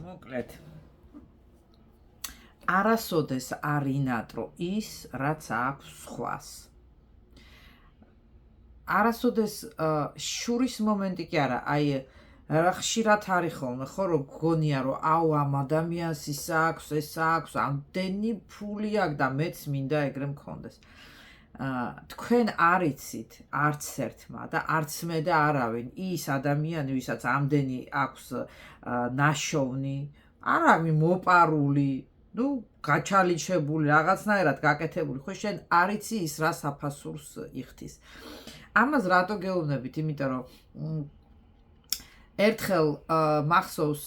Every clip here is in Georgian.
მოკლედ არასოდეს არ ინატრო ის, რაც აქვს სხვას. არასოდეს შურის მომენტი კი არა, აი ხშირად არის ხოლმე, ხო, რომ გგონია, რომ აუ ამ ადამიანს ის აქვს, ეს აქვს, ამდენი ფული აქვს და მეც მინდა ეგრე მქონდეს. თქვენ არ იცით არც ერთმა და არც მე და არავინ ის ადამიანი, ვისაც ამდენი აქვს ნაშოვნი, არავინ მოპარული, გაჩალიჩებული, რაღაცნაირად გაკეთებული, ხო შენ არ იცი ის რა საფასურს იხდის. ამას რატო გეუბნებით? იმიტომ რომ ერთხელ მახსოვს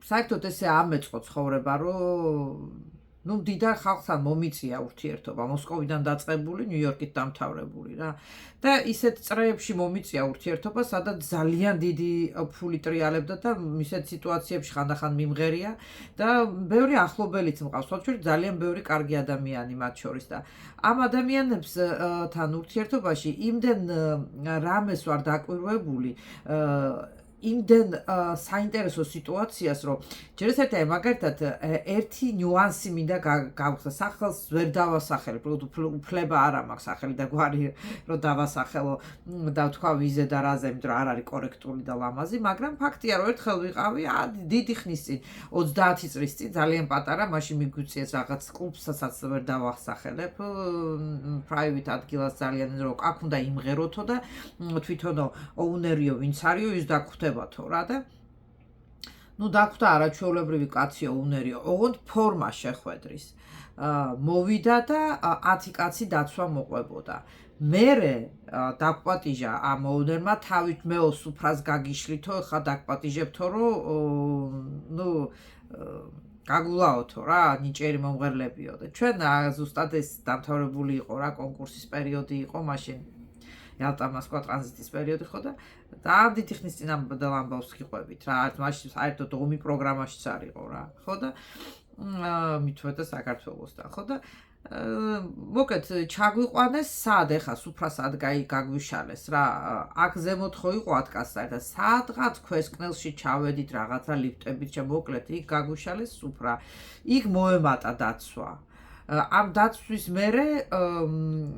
საერთოდ ესე ამეწყო ცხოვრება, რომ დიდარ ხალხთან მომიწია ურთიერთობა, მოსკოვიდან დაწყებული, ნიუ-იორკით დამთავრებული რა. და ისეთ წრეებში მომიწია ურთიერთობა, სადაც ძალიან დიდი ფული ტრიალებდა და ისეთ სიტუაციებში ხანდახან მიმღერია და ბევრი ახლობელიც მყავს, თორემ ძალიან ბევრი კარგი ადამიანი მათ შორის და ამ ადამიანებთან ურთიერთობაში იმდენ რამეს ვარ დაკვირვებული, იმდენ საინტერესო სიტუაციას, რომ ჯერ ერთი მაგალითად ერთი ნიუანსი მინდა გავხსნა. სახელს ვერ დავასახელებ, უფლება არ მაქვს სახელი და გვარი რომ დავასახელო და თქვა ვიზე და რაზე, იმიტომ რომ არ არის კორექტული და ლამაზი, მაგრამ ფაქტია, რომ ერთხელ ვიყავი დიდი ხნის წინ, 30 წლის წინ, ძალიან პატარა, მაშინ მიგვიწიეს რაღაც კლუბსაც ვერ დავასახელებ, private ადგილას ძალიან რომ აქ უნდა იმღეროთო და თვითონ ოუნერიო ვინც არისო ის დაგხვდება რა და დაგვხვდა არაჩვეულებრივი კაციო უნერიო, ოღონდ ფორმა შეხვედრის. მოვიდა და 10 კაცი დაცვა მოყვებოდა. მერე დაგპატიჟა ამ ოუნერმა თავით მეო სუფრას გაგიშლითო, ხა დაგპატიჟებთო, რომ გაგულაოთო რა, ნიჭიერი მომღერლებიო და ჩვენ ზუსტად ეს დამთავრებული იყო რა, კონკურსის პერიოდი იყო მაშინ. Ialta Moskva ტრანზიტის პერიოდი ხო და დიდი ხნის წინ ამ ამბავს გიყვებით რა, მაშინ საერთოდ ომი პროგრამაშიც არისო რა, ხო და მithueta საქართველოსთან, ხო და მოკლედ ჩაგვიყვანეს სად ეხა სუფრასად გაგვიშალეს რა, აქ ზემოთ ხო იყო 10 კაცთან და სადღაც ქვესკნელში ჩავედით რაღაცა ლიფტებით, მოკლედ იქ გაგვიშალეს სუფრა, იქ მოემატა დაცვა. ამ დაცვის მერე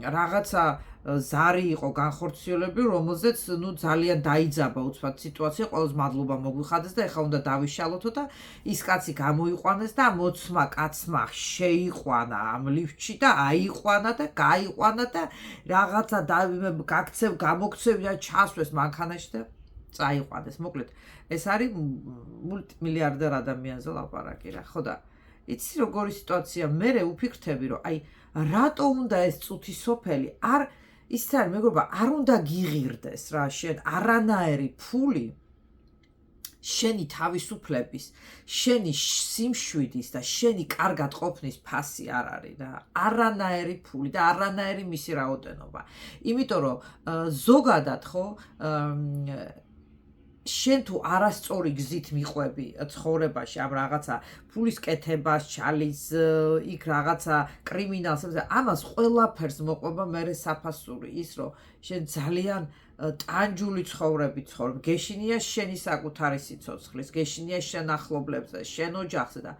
რაღაცა ზარი იყო განხორციელებული, რომელზეც ძალიან დაიძაბა უცბად სიტუაცია, ყველას მადლობა მოგვიხადეს და ეხლა უნდა დავიშალოთო და ის კაცი გამოიყვანეს და მოცმა კაცმა შეიყვანა ამ ლიფტში და აიყვანა და გაიყვანა და რაღაცა გამოქცევი და ჩასვეს მანქანაში და წაიყვანეს. მოკლედ ეს არის მულტიმილიარდერ ადამიანზე ლაპარაკი რა, ხო და იცი როგორი სიტუაცია, მერე უფიქრთები, რომ აი რატო უნდა ეს წუთი სოფელი ის არის მეგობრებო, არ უნდა გიღირდეს რა, შენ არანაირი ფული შენი თავისუფლების, შენი სიმშვიდის და შენი კარგად ყოფნის ფასი არ არის რა, არანაირი ფული და არანაირი მისი რაოდენობა. იმიტომ რომ ზოგადად ხო შენ თუ არასწორი გზით მიყვები ცხოვრებაში ამ რაღაცა ფულის კეთებას, ჩალის, იქ რაღაცა კრიმინალს, ამას ყველაფერს მოყვება მერე საფასური ის, რომ შენ ძალიან ტანჯული ცხოვრებით ცხოვრობ, გეშინია შენი საკუთარი სიცოცხლის, გეშინია შენ ახლობლებზე, შენ ოჯახზე და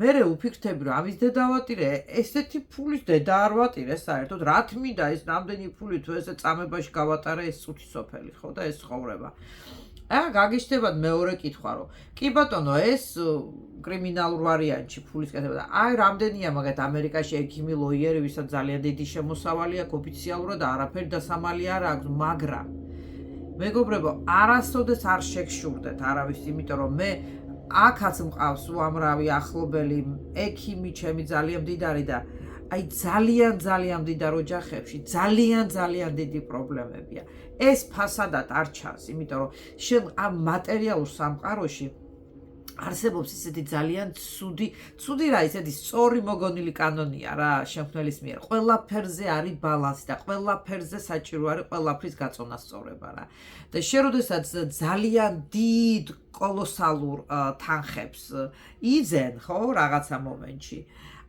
მერე უფიქრთები, რომ ამის დედავატირე, ესეთი ფულის დედა არ ვატირე საერთოდ, რა თმინდა ეს ნამდვილი ფული თუ ესე წამებაში გავატარე ეს წუთი სოფელი, ხო და ეს ცხოვრება. გაგიშდებათ მეორე კითხვა, რომ კი ბატონო, ეს კრიმინალურ ვარიანტში ფულის კეთება და აი რამდენია მაგათ ამერიკაში ექიმი, ლოიერი, ვისაც ძალიან დიდი შემოსავალი აქვს ოფიციალურად და არაფერი დასამალი არ აქვს, მაგრამ მეგობრებო, არასოდეს არ შეგშურდეთ არავის, იმიტომ რომ მე აქაც მყავს უამრავი ახლობელი, ექიმი ჩემი ძალიან მდიდარი და აი ძალიან მდიდარ ოჯახებში ძალიან დიდი პრობლემებია. ეს ფასადად არ ჩანს, იმიტომ რომ შენ ამ მატერიალურ სამყაროში არსებობს ისეთი ძალიან ცუდი რა, ისეთი სწორი მოგონილი კანონია რა შემქმნელის მიერ. ყველაფერზე არის ბალანსი და ყველაფერზე საჭირო არის ყველაფრის გაწონასწორება რა. და შენ როდესაც ძალიან დიდ კოლოსალურ თანხებს იძენ, ხო, რაღაცა მომენტში,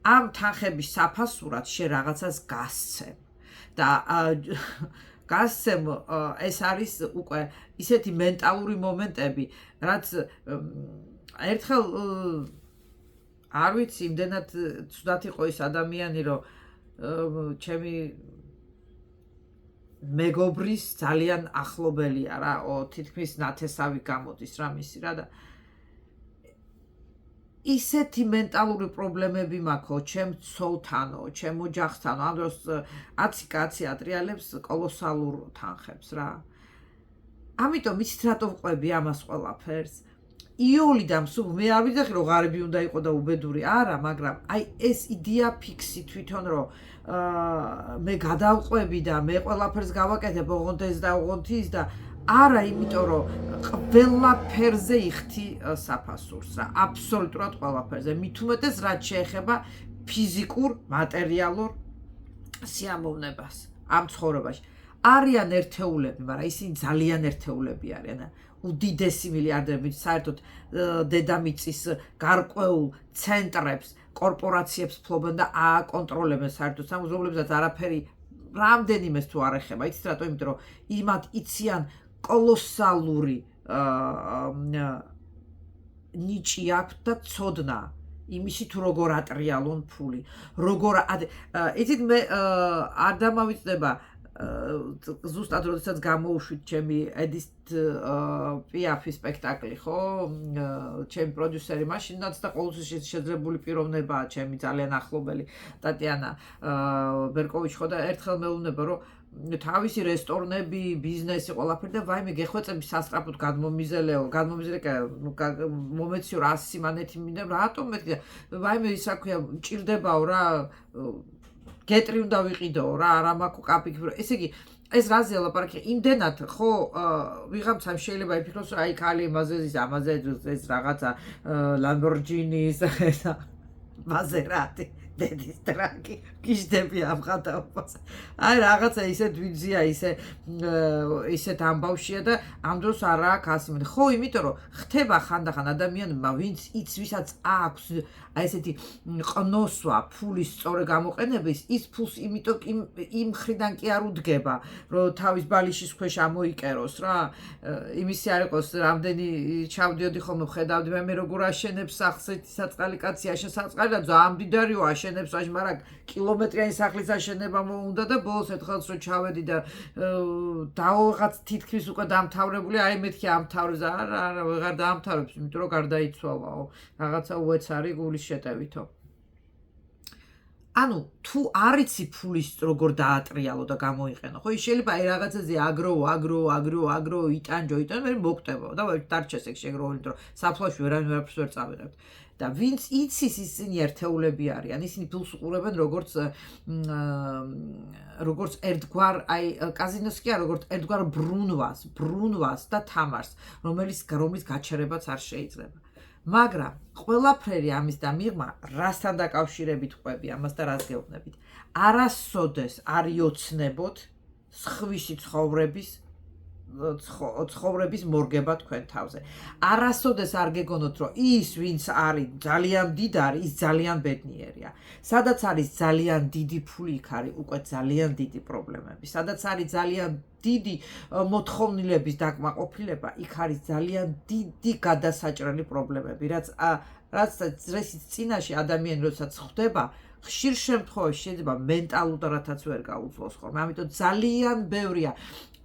ამ თანხების საფასურად შენ რაღაცას გასცემ და გასცემ ეს არის უკვე ისეთი მენტალური მომენტები, რაც ერთხელ არ ვიცი, იმდენად ცუდად იყო ის ადამიანი, რომ ჩემი მეგობრის ძალიან ახლობელია რა, თითქმის ნათესავი გამოდის რა მისი რა და ისეთი მენტალური პრობლემები მაქვს ჩემ ცოლთანო, ჩემ ოჯახთანო, ამ დროს 10 კაცი ატრიალებს კოლოსალურ თანხებს რა. ამიტომ იცით რატო ვყვები ამას ყველაფერს? იოლიდან სულ მე არ ვიძახი რომ ღარიბი უნდა იყო და უბედური, არა, მაგრამ აი ეს იდეა ფიქსი თვითონ რომ მე გადავყვები და მე ყველაფერს გავაკეთებ ოღონდ ეს და ოღონდ ის და არა, იმიტომ რომ ყველაფერზე იხთი საფასურს რა, აბსოლუტურად ყველაფერზე. მით უმეტეს რაც შეეხება ფიზიკურ, მატერიალურ სიამოვნებას ამ ცხოვრებაში. არიან ერთეულები, მაგრამ ისინი ძალიან ერთეულები არიან. უდიდესი მილიარდები საერთოდ დედამიწის გარკვეულ ცენტრებს, კორპორაციებს ფლობენ და აკონტროლებენ საერთოდ სამეზობლებსაც არაფერი რამდენიმეს თუ არ ეხება. იცით რატო? იმიტომ რომ იმათ იციან კოლოსალური ნიჭი აქვთ და ცოდნა იმისი თუ როგორ ატრიალონ ფული. იცით მე არ დამავიწყდება ზუსტად როდესაც გამოუშვით ჩემი ედith პიაფის სპექტაკლი, ხო? ჩემი პროდიუსერი მაშინაც და ყოველთვის შეძლებული პიროვნებაა ჩემი ძალიან ახლობელი ტატიანა ბერკოვიჩი, ხო და ერთხელ მეუბნება რომ თავისი რესტორნები, ბიზნესი, ყველაფერი და ვაიმე გეხვეწები სასწრაფოდ გადმომიზელეო, მომეციო რა სიმანეთი მინდა, რატომ მეთქი? ვაიმე ის რა ქვია, მჭირდებაო რა, გეტრი უნდა ვიყიდაო რა, არა მაქვს კაპიკი. ესე იგი, ეს რაზე ლაპარაკი? იმდენად ხო ვიღამცამ შეიძლება იფიქროს, რომ აი ქალი ამაზე ეს რაღაცა ლამბორჯინის მაზერატი დედის ტრაკი გიждები ამ ხატავს. აი რაღაცა ისე ვიძია, ისეთ ამბავშია და ამ დროს არ აქვს ასიმენ. ხო, იმიტომ რომ ხდება ხანდახან ადამიანებმა, ვისაც აქვს აი ესეთი ყნოსვა, ფულის სწორი გამოყენების, ის ფულს იმ მხრიდან კი არ უდგება, რომ თავის ბალიშის ქვეშ ამოიკეროს რა. იმისი არ იყოს, რამდენი ჩავდიოდი ხოლმე ხედავდი მე როგორ აშენებს სახლს საწყალი კაცი აშენებს და ზამბიდარიო აშენებს, მაგრამ კილომეტრიანი სახლის აშენება მოუნდა და ბოლოს ერთხელს რომ ჩავედი და დავიღაც თითქმის უკვე დამთავრებული, აი მეთქი ამთავრებს, არა, ვეღარ დაამთავრებს, იმიტომ რომ გარდაიცვალაო. რაღაცა უეცარი გულის შეტევითო. ანუ თუ არ იცი ფულის როგორ დაატრიალო და გამოიყენო, ხო, შეიძლება აი რაღაცაზე აგრო იტანჯო, მე მოგტებო და დარჩეს ეგ შეგროვილი, რომ საფლავში ვერავინ ვერაფერს ვერ წავედებთ. და ვინც იცის ისინი ერთეულები არიან, ისინი ფულს უყურებენ როგორც ერთგვარ აი კაზინოს კი არა, როგორც ერთგვარ ბრუნვას და თამარს, რომლის გაჩერებაც არ შეიძლება. მაგრამ ყველაფერი ამის და მიღმა რასთან დაკავშირებით ყვები ამას და რას გეუბნებით? არასოდეს არ იოცნებოთ სხვისი ცხოვრების მორგება თქვენ თავზე. არასოდეს არ გეგონოთ, რომ ის ვინც არის ძალიან მდიდარი, ის ძალიან ბედნიერია. სადაც არის ძალიან დიდი ფული, იქ არის უკვე ძალიან დიდი პრობლემები. სადაც არის ძალიან დიდი მოთხოვნილების დაკმაყოფილება, იქ არის ძალიან დიდი გადასაჭრელი პრობლემები, რაც წინაშე ადამიანი როდესაც ხვდება, ხშირ შემთხვევაში შეიძლება მენტალურადაც ვერ გაუძლოს ხოლმე. ამიტომ ძალიან ბევრია.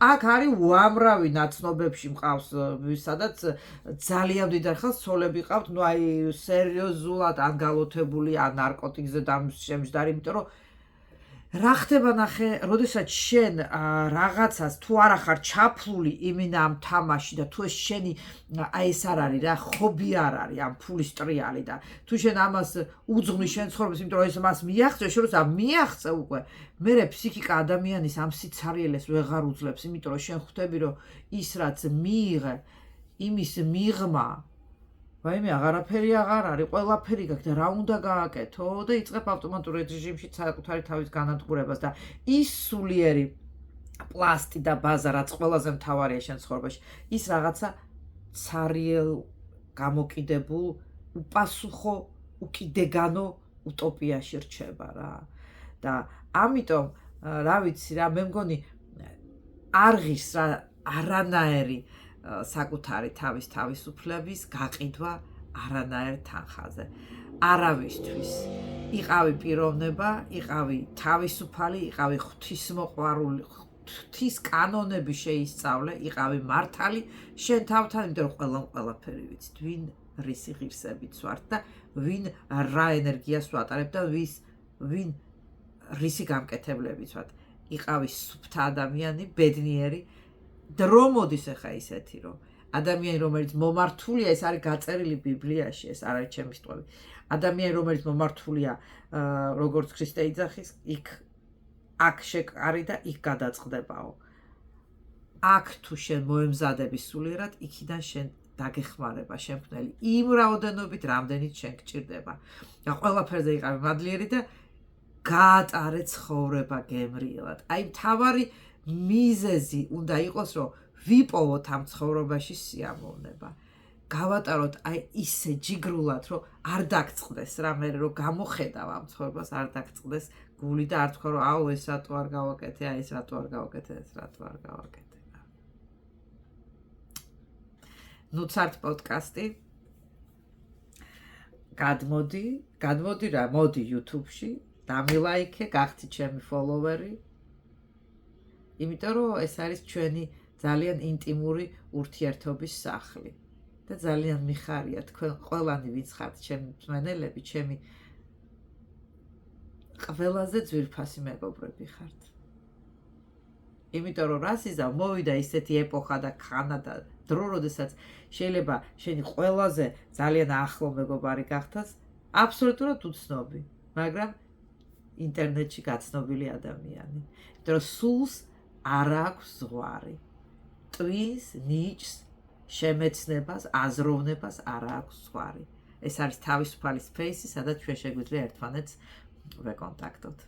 აქ არის უამრავი ნაცნობებში მყავს, სადაც ძალიან დიდარ ხალხს ცოლები ყავთ, ნუ აი სერიოზულად ანგალოთებული ან ნარკოტიკზე დამშემჯდარი, იმიტომ რომ რა ხდება ნახე, როდესაც შენ რაღაცას თუ არ ახარ ჩაფლული იმინა ამ თამაში და თუ ეს შენი აი ეს არ არის რა, ხობი არ არის ამ ფულის ტრიალი და თუ შენ ამას უძღვნი შენ ცხოვრებას, იმიტომ რომ ეს მას მიაღწევ, შენ როცა მიაღწევ უკვე, მერე ფსიქიკა ადამიანის ამ სიცარიელეს ვეღარ უძლებს, იმიტომ რომ შენ ხვდები, რომ ის რაც მიიღე, იმის მიღმა ვაიმე აღარაფერი აღარ არის, ყველაფერი გაქვს და რა უნდა გააკეთო და იწყებ ავტომატურ რეჟიმში საკუთარი თავის განადგურებას და ის სულიერი პლასტი და ბაზა, რაც ყველაზე მთავარია შენ ცხოვრებაში, ის რაღაცა ცარიელ გამოკიდებულ უპასუხო უკიდეგანო utopიაში რჩება რა. და ამიტომ რა ვიცი რა, მე მგონი არ ღირს რა არანაირი საკუთარი თავის თავისუფლების გაყიდვა არანაირ თანხაზე. არავისთვის იყავი პიროვნება, იყავი თავისუფალი, იყავი ღვთისმოყვარული, ღვთის კანონები შეისწავლე, იყავი მართალი შენ თავთან, იმიტომ რომ ყველამ ყველაფერი ვიცით, ვინ რისი ღირსებით ვართ და ვინ რა ენერგიას ვატარებ და ვინ რისი გამკეთებლებით ვართ. იყავი სუფთა ადამიანი, ბედნიერი, დრო მოდის ახლა ისეთი, რომ ადამიანი, რომელიც მომართულია, ეს არის გაწერილი ბიბლიაში, ეს არ არის ჩემი სიტყვები. ადამიანი, რომელიც მომართულია, როგორც ქრისტე იძახის, აქ შეკარი და იქ გადაწყდებაო. აქ თუ შენ მოემზადები სულიერად, იქიდან შენ დაგეხმარება შემქმნელი იმ რაოდენობით, რამდენიც შენ გჭირდება. და ყველაფერზე იყავი მადლიერი და გაატარე ცხოვრება გემრიელად. აი, მთავარი მიზეზი უნდა იყოს, რომ ვიპოვოთ ამ ცხოვრებაში სიამოვნება. გავატაროთ აი ისე ჯიგრულად, რომ არ დაგწყდეს რა, მე რომ გამოხედავ ამ ცხოვრებას, არ დაგწყდეს გული და არ თქვა, რომ აუ ეს რატო არ გავაკეთე, აი ეს რატო არ გავაკეთე, ეს რატო არ გავაკეთე. ნუ ცართ პოდკასტი. გადმოდი რა, მოდი YouTube-ში, დამილაიქე, გახდი ჩემი ფოლოვერი. იმიტომ რომ ეს არის ჩვენი ძალიან ინტიმური ურთიერთობის სახლი. და ძალიან მიხარია თქვენ ყველანი ვინც ხართ ჩემი მსმენელები, ჩემი ყველაზე ძვირფასი მეგობრები ხართ. იმიტომ რომ რასიზა მოვიდა ისეთი ეპოხა და ხანა და დრო, როდესაც შეიძლება შენი ყველაზე ძალიან ახლო მეგობარი გახდას აბსოლუტურად უცნობი, მაგრამ ინტერნეტში გაცნობილი ადამიანი. იმიტომ რომ სულს არ აქვს ზღვარი. ტვინს, ნიჭს, შემეცნებას, აზროვნებას არ აქვს ზღვარი. ეს არის თავისუფალი სპეისი, სადაც ჩვენ შეგვიძლია ერთმანეთს ვეკონტაქტოთ.